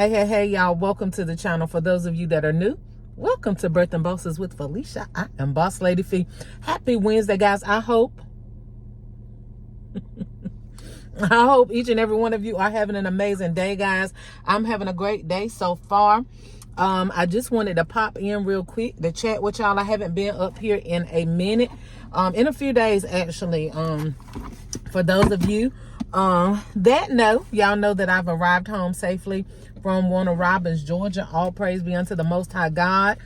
Hey, y'all. Welcome to the channel. For those of you that are new, welcome to Birthing Bosses with Felicia. I am Boss Lady Fee. Happy Wednesday, guys. I hope each and every one of you are having an amazing day, guys. I'm having a great day so far. I just wanted to pop in real quick to chat with y'all. I haven't been up here in a minute, in a few days, actually. For those of you that know, y'all know that I've arrived home safely from Warner Robins, Georgia. All praise be unto the Most High God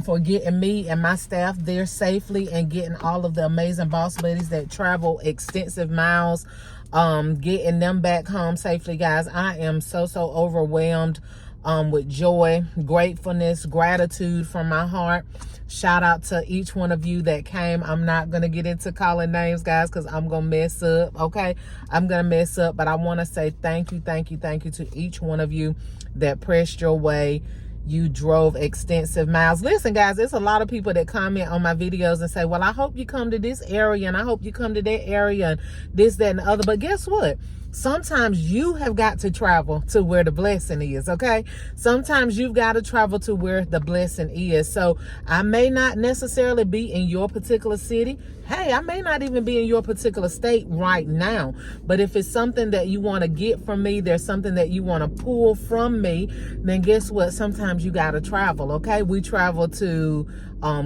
for getting me and my staff there safely and getting all of the amazing boss ladies that travel extensive miles, getting them back home safely, guys. I am so overwhelmed with joy, gratefulness, gratitude from my heart. Shout out to each one of you that came. I'm not going to get into calling names, guys, because I'm going to mess up, okay? I'm going to mess up, but I want to say thank you to each one of you that pressed your way. You drove extensive miles. Listen, guys, there's a lot of people that comment on my videos and say, well, I hope you come to this area, and I hope you come to that area, and this, that, and the other. But guess what? Sometimes you have got to travel to where the blessing is, okay? Sometimes you've got to travel to where the blessing is. So I may not necessarily be in your particular city. Hey, I may not even be in your particular state right now. But if it's something that you want to get from me, there's something that you want to pull from me, then guess what? Sometimes you got to travel, okay? We travel to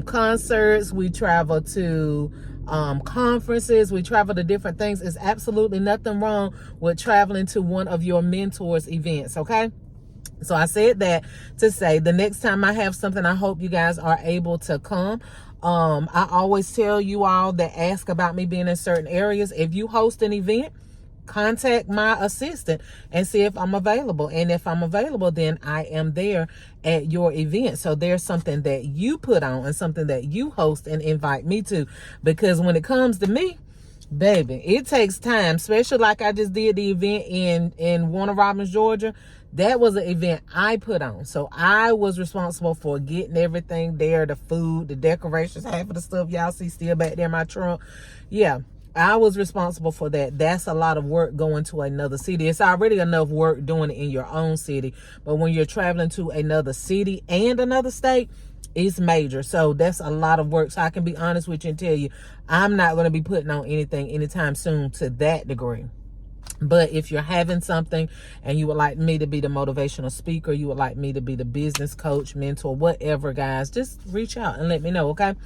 concerts. We travel to conferences. We travel to different things. It's absolutely nothing wrong with traveling to one of your mentors' events, okay? So I said that to say the next time I have something, I hope you guys are able to come. I always tell you all that ask about me being in certain areas. If you host an event, contact my assistant and see if I'm available. And if I'm available, then I am there at your event. So there's something that you put on and something that you host and invite me to. Because when it comes to me, baby, it takes time, especially like I just did the event in Warner Robins, Georgia. That was an event I put on. So I was responsible for getting everything there, the food, the decorations, half of the stuff y'all see still back there in my trunk. Yeah, I was responsible for that. That's a lot of work going to another city. It's already enough work doing it in your own city. But when you're traveling to another city and another state, it's major. So that's a lot of work. So I can be honest with you and tell you, I'm not going to be putting on anything anytime soon to that degree. But if you're having something and you would like me to be the motivational speaker, you would like me to be the business coach, mentor, whatever, guys, just reach out and let me know, okay?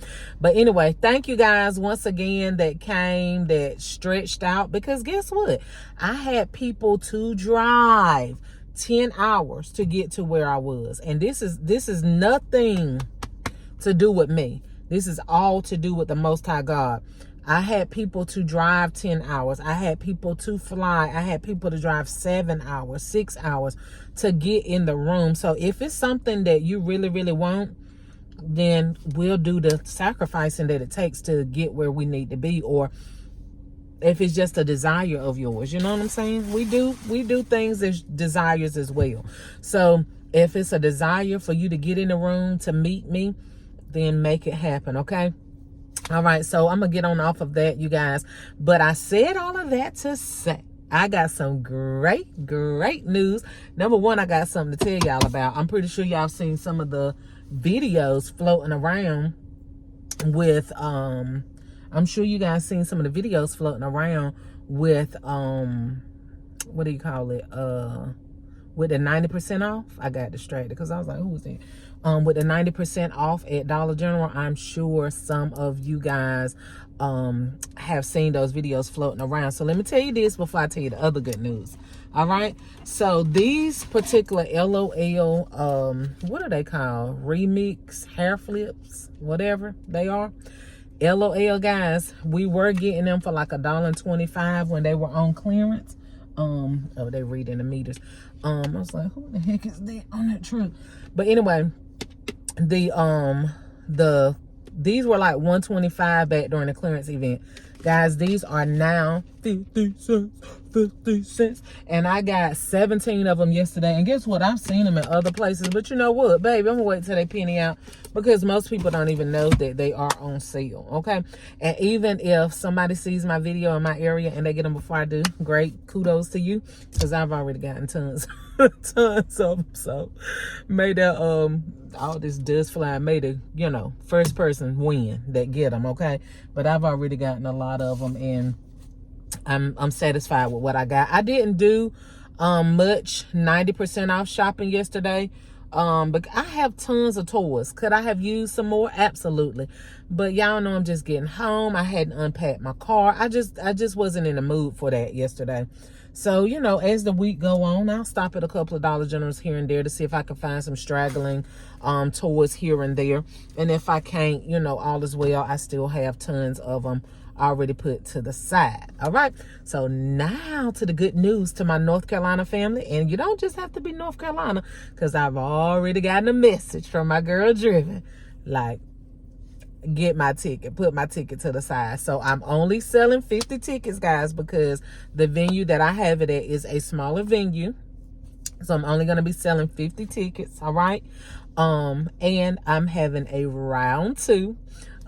But anyway, thank you guys once again that came, that stretched out, because guess what? I had people to drive 10 hours to get to where I was. And this is nothing to do with me. This is all to do with the Most High God. I had people to drive 10 hours. I had people to fly. I had people to drive 7 hours, 6 hours to get in the room. So if it's something that you really want, then we'll do the sacrificing that it takes to get where we need to be. Or if it's just a desire of yours, you know what I'm saying? We do things as desires as well. So if it's a desire for you to get in the room to meet me, then make it happen, okay? All right, so I'm going to get on off of that, you guys. But I said all of that to say I got some great news. Number one, I got something to tell y'all about. I'm pretty sure y'all seen some of the videos floating around with, I'm sure you guys seen some of the videos floating around with, what do you call it? With the 90% off. I got distracted because I was like, who was that? With the 90% off at Dollar General. I'm sure some of you guys have seen those videos floating around. So let me tell you this before I tell you the other good news. All right. So these particular LOL, what are they called? Remix hair flips, whatever they are. LOL, guys, we were getting them for like $1.25 when they were on clearance. Oh, they reading the meters. I was like, who the heck is that on that truck? But anyway, these were like $125 back during the clearance event. Guys, these are now 50 cents 50 cents. And I got 17 of them yesterday. And guess what? I've seen them in other places. But you know what, baby? I'm going to wait till they penny out because most people don't even know that they are on sale, okay? And even if somebody sees my video in my area and they get them before I do, great. Kudos to you because I've already gotten tons of them. So may that, all this dust fly, may the, you know, first person win that get them, okay? But I've already gotten a lot of them and I'm satisfied with what I got. I didn't do much 90% off shopping yesterday. But I have tons of toys. Could I have used some more? Absolutely. But y'all know I'm just getting home. I hadn't unpacked my car. I just wasn't in the mood for that yesterday. So, you know, as the week go on, I'll stop at a couple of Dollar Generals here and there to see if I can find some straggling toys here and there. And if I can't, you know, all is well. I still have tons of them already put to the side. All right. So now to the good news to my North Carolina family. And you don't just have to be North Carolina because I've already gotten a message from my girl Driven. Like, get my ticket, put my ticket to the side. So I'm only selling 50 tickets, guys, because the venue that I have it at is a smaller venue. So I'm only going to be selling 50 tickets. All right. And I'm having a round 2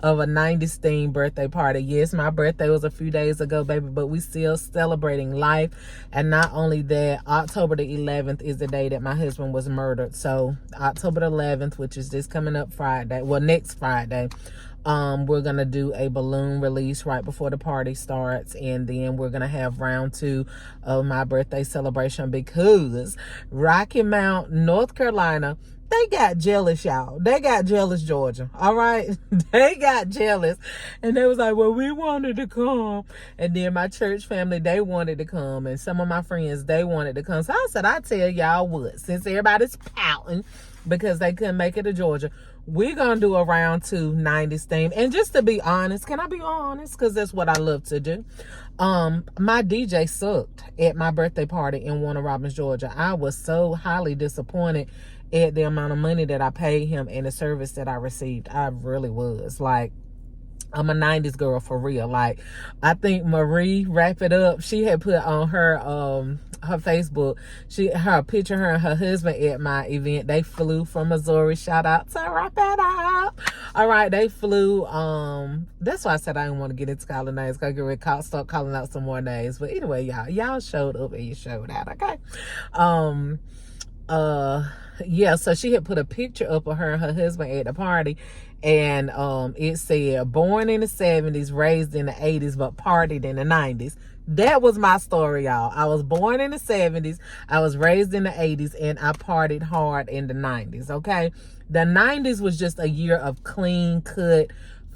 of a 90s themed birthday party. Yes, my birthday was a few days ago, baby, but we still celebrating life. And not only that, October the 11th is the day that my husband was murdered. So October the 11th, which is this coming up Friday, well, next Friday, we're gonna do a balloon release right before the party starts, and then we're gonna have round 2 of my birthday celebration because Rocky Mount, North Carolina, they got jealous, y'all. They got jealous, Georgia. All right. They got jealous. And they was like, well, we wanted to come. And then my church family, they wanted to come. And some of my friends, they wanted to come. So I said, I tell y'all what, since everybody's pouting because they couldn't make it to Georgia, we're going to do a round 2 90s theme. And just to be honest, can I be honest? Because that's what I love to do. My DJ sucked at my birthday party in Warner Robins, Georgia. I was so highly disappointed at the amount of money that I paid him and the service that I received. I really was. Like, I'm a 90s girl for real. Like, I think Marie, wrap it up, she had put on her Facebook, her picture, her and her husband at my event. They flew from Missouri. Shout out to Wrap It Up. All right, they flew. That's why I said I didn't want to get into calling names because I get ready to start calling out some more names. But anyway, y'all showed up and you showed out. Okay. Yeah, so she had put a picture up of her and her husband at the party, and it said born in the 70s, raised in the 80s, but partied in the 90s. That was my story, y'all. I was born in the 70s, I was raised in the 80s, and I partied hard in the 90s. Okay, the 90s was just a year of clean cut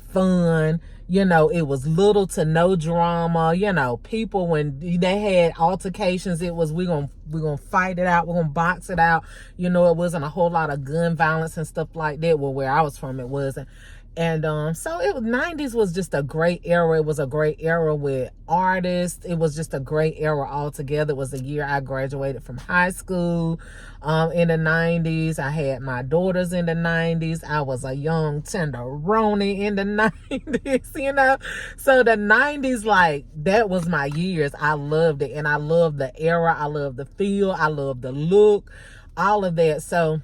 fun. You know, it was little to no drama. You know, people, when they had altercations, it was we're gonna fight it out, we're gonna box it out. You know, it wasn't a whole lot of gun violence and stuff like that. Well, where I was from, it wasn't. And so it was, 90s was just a great era. It was a great era with artists. It was just a great era altogether. It was the year I graduated from high school in the 90s. I had my daughters in the 90s. I was a young tenderoni in the 90s, you know. So the 90s, like, that was my years. I loved it. And I loved the era. I loved the feel. I loved the look, all of that. So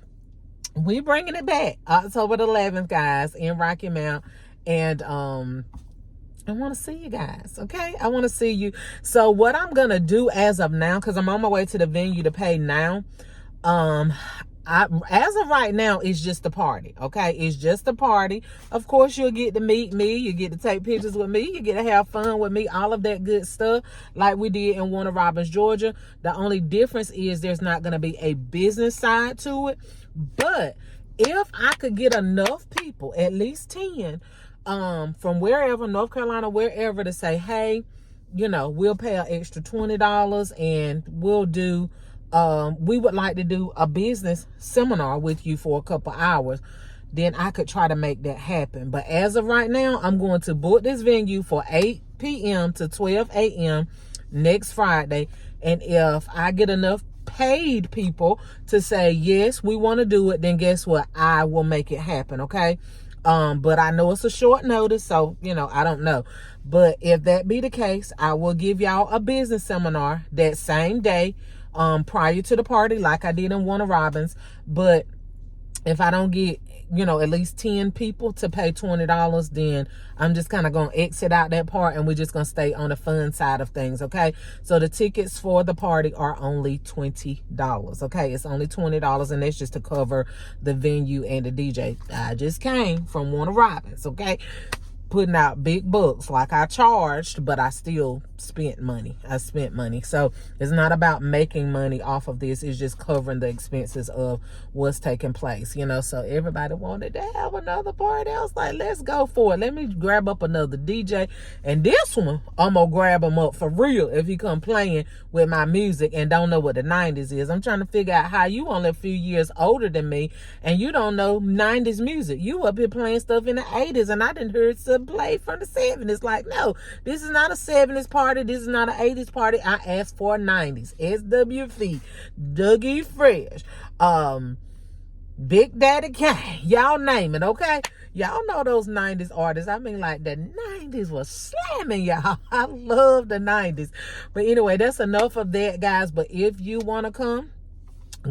we bringing it back October the 11th, guys, in Rocky Mount. And I want to see you guys, okay? I want to see you. So what I'm going to do as of now, because I'm on my way to the venue to pay now, as of right now, it's just a party, okay? It's just a party. Of course, you'll get to meet me. You get to take pictures with me. You get to have fun with me. All of that good stuff like we did in Warner Robins, Georgia. The only difference is there's not going to be a business side to it. But if I could get enough people, at least 10, from wherever, North Carolina, wherever, to say, hey, you know, we'll pay an extra $20 and we'll do, we would like to do a business seminar with you for a couple hours, then I could try to make that happen. But as of right now, I'm going to book this venue for 8 p.m. to 12 a.m. next Friday. And if I get enough paid people to say, yes, we want to do it, then guess what? I will make it happen, okay? But I know it's a short notice, so I don't know. But if that be the case, I will give y'all a business seminar that same day, prior to the party, like I did in Warner Robins. But if I don't get at least 10 people to pay $20, then I'm just kind of going to exit out that part, and we're just going to stay on the fun side of things, okay? So the tickets for the party are only $20, okay? It's only $20, and that's just to cover the venue and the DJ. I just came from Warner Robins, okay? Putting out big bucks like I charged, but I still spent money. I spent money. So it's not about making money off of this. It's just covering the expenses of what's taking place, so everybody wanted to have another party. I was like, let's go for it. Let me grab up another DJ, and this one I'm gonna grab him up for real if he come playing with my music and don't know what the 90s is. I'm trying to figure out how you only a few years older than me and you don't know 90s music. You up here playing stuff in the 80s, and I didn't hear some play from the 70s. Like, no, this is not a 70s party. This is not an 80s party. I asked for 90s. SWV, Dougie Fresh, Big Daddy Kane, y'all name it, okay? Y'all know those 90s artists. I mean, like, the 90s was slamming, y'all. I love the 90s. But anyway, that's enough of that, guys. But if you want to come,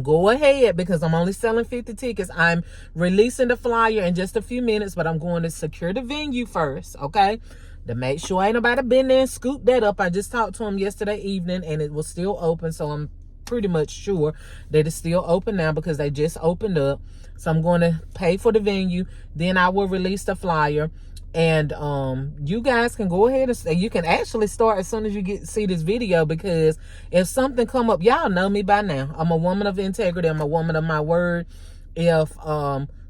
go ahead, because I'm only selling 50 tickets. I'm releasing the flyer in just a few minutes, but I'm going to secure the venue first, okay? To make sure ain't nobody been there and scooped that up. I just talked to him yesterday evening, and it was still open, so I'm pretty much sure that it's still open now because they just opened up. So I'm going to pay for the venue. Then I will release the flyer. And you guys can go ahead and you can actually start as soon as you see this video, because if something come up, y'all know me by now. I'm a woman of integrity. I'm a woman of my word. If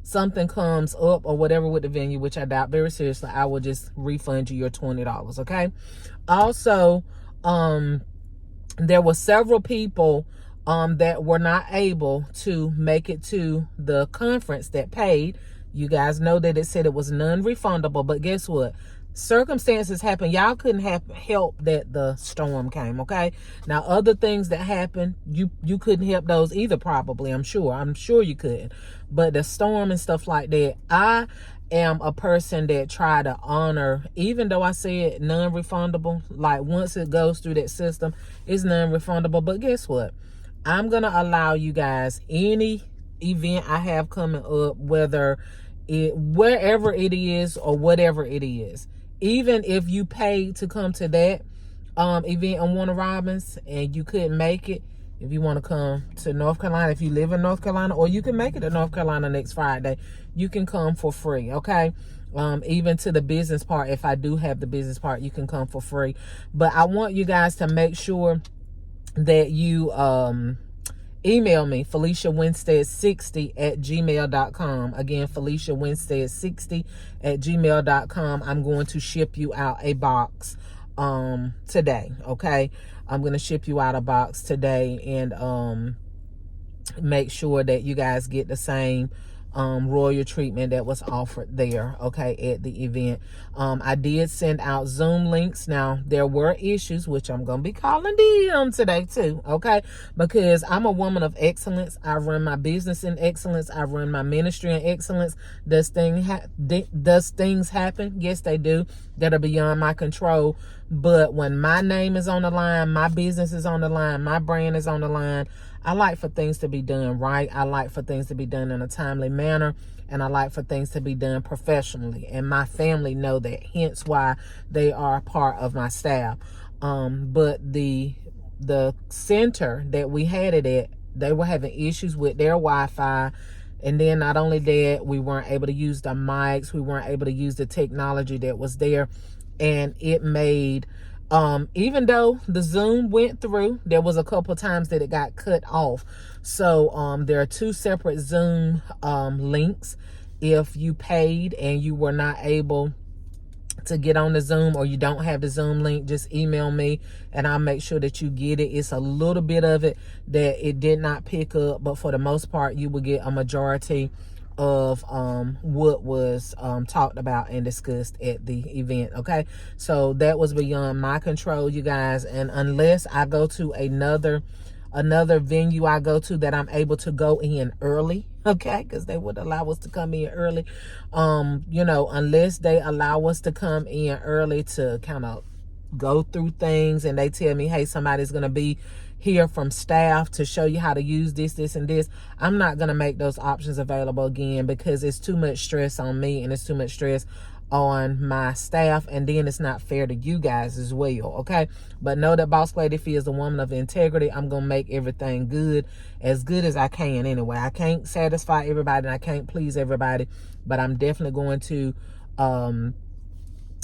something comes up or whatever with the venue, which I doubt very seriously, I will just refund you your $20, okay? Also, there were several people that were not able to make it to the conference that paid. You guys know that it said it was non-refundable, but guess what? Circumstances happen. Y'all couldn't help that the storm came, okay? Now, other things that happened, you couldn't help those either, probably. I'm sure you couldn't. But the storm and stuff like that, I am a person that try to honor, even though I said non-refundable, like once it goes through that system, it's non-refundable. But guess what? I'm going to allow you guys any event I have coming up, wherever it is or whatever it is. Even if you paid to come to that event on Warner Robins and you couldn't make it, if you want to come to North Carolina, if you live in North Carolina, or you can make it to North Carolina next Friday, you can come for free, okay? Even to the business part, if I do have the business part, you can come for free. But I want you guys to make sure that you email me, FeliciaWinstead60@gmail.com. Again, FeliciaWinstead60@gmail.com. I'm going to ship you out a box today, okay? I'm going to ship you out a box today, and make sure that you guys get the same royal treatment that was offered there, okay, at the event. I did send out Zoom links. Now, there were issues, which I'm going to be calling them today too, okay, because I'm a woman of excellence. I run my business in excellence. I run my ministry in excellence. Does things happen? Yes, they do, that are beyond my control. But when my name is on the line, my business is on the line, my brand is on the line, I like for things to be done right. I like for things to be done in a timely manner, and I like for things to be done professionally. And my family know that, hence why they are part of my staff. But the center that we had it at, they were having issues with their Wi-Fi. And then not only that, we weren't able to use the mics. We weren't able to use the technology that was there. And it made, even though the Zoom went through, there was a couple times that it got cut off. So there are 2 separate Zoom links. If you paid and you were not able to get on the Zoom, or you don't have the Zoom link, just email me and I'll make sure that you get it. It's a little bit of it that it did not pick up, but for the most part, you will get a majority of what was talked about and discussed at the event, okay? So that was beyond my control, you guys, and unless I go to another another venue I go to that I'm able to go in early, okay, because they would allow us to come in early, you know, unless they allow us to come in early to kind of go through things, and they tell me, hey, somebody's going to be here from staff to show you how to use this, and this. I'm not going to make those options available again, because it's too much stress on me, and it's too much stress on my staff, and then it's not fair to you guys as well, okay? But know that Boss Lady Fee is a woman of integrity. I'm gonna make everything good as I can anyway. I can't satisfy everybody and I can't please everybody, but I'm definitely going to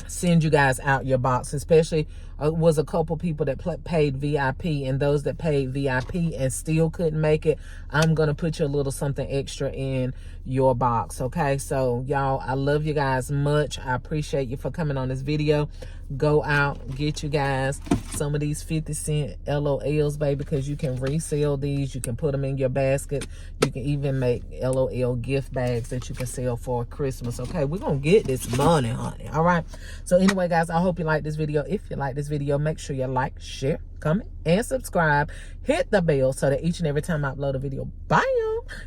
send you guys out your box. Especially was a couple people that paid VIP, and those that paid VIP and still couldn't make it, I'm gonna put you a little something extra in your box, okay? So y'all, I love you guys much. I appreciate you for coming on this video. Go out, get you guys some of these 50-cent LOLs, baby, because you can resell these. You can put them in your basket. You can even make LOL gift bags that you can sell for Christmas, okay? We're gonna get this money, honey, all right? So anyway, guys, I hope you like this video. If you like this video, make sure you like, share, comment, and subscribe. Hit the bell so that each and every time I upload a video, bam,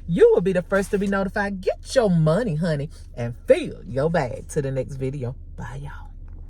you will be the first to be notified. Get your money, honey, and fill your bag. To the next video. Bye, y'all.